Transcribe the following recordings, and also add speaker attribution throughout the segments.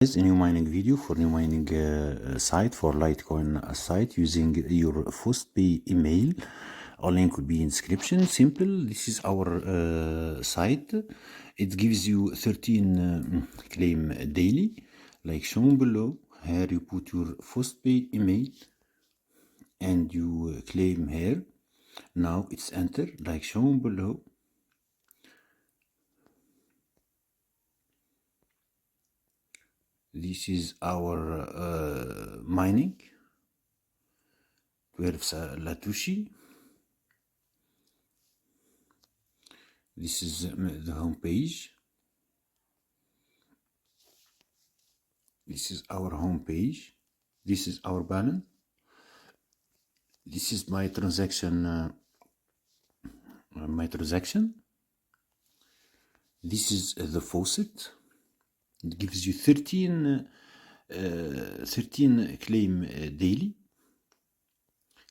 Speaker 1: Is a new mining video for new mining site for Litecoin site using your FaucetPay email. Our link will be in description. Simple. This is our site. It gives you 13 claim daily, like shown below. Here you put your FaucetPay email and you claim here. Now it's entered like shown below. This is our mining 12 satoshi. This is the home page. This is our home page. This is our balance. This is my transaction. This is the faucet. It gives you 13 claim daily.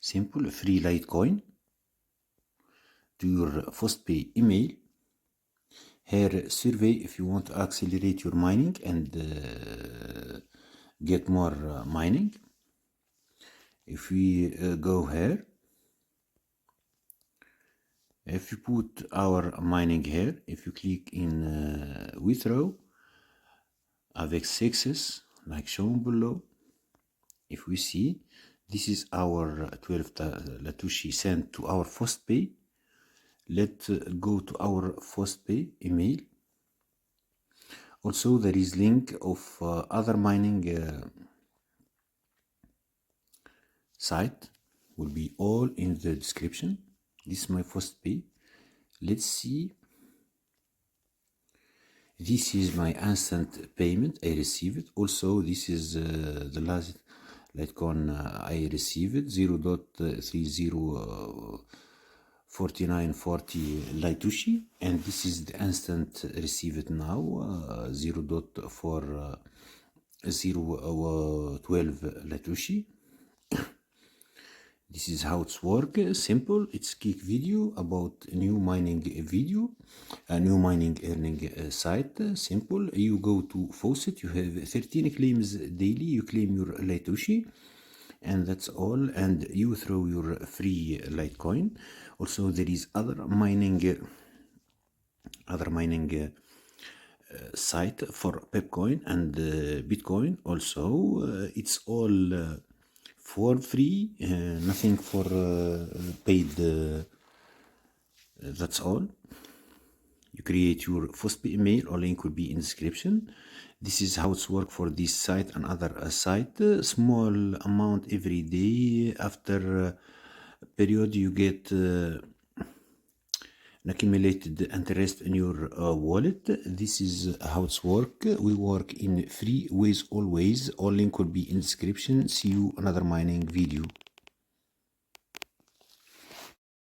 Speaker 1: Simple, free Litecoin to your FaucetPay email. Here, survey if you want to accelerate your mining and get more mining. If we go here, if you put our mining here, if you click in withdraw avec success, like shown below, if we see, this is our 12 Latushi sent to our FaucetPay. Let's go to our FaucetPay email. Also, there is link of other mining site, will be all in the description. This is my FaucetPay. Let's see. This is my instant payment. I received. Also, this is the last Litecoin I received, 0.304940 Litushi, and this is the instant received now, 0.4012 Litushi. This is how it's work. Simple. It's quick video about new mining video, a new mining earning site. Simple. You go to Faucet. You have 13 claims daily. You claim your Litushi, and that's all. And you throw your free Litecoin. Also, there is other mining site for Pepe and Bitcoin. Also, it's all for free, nothing for paid. That's all. You create your FaucetPay email, or link will be in description. This is how it's work for this site and other site. Small amount every day. After period, you get accumulated interest in your wallet. This is how it's work. We work in free ways always. All link will be in description. See you another mining video.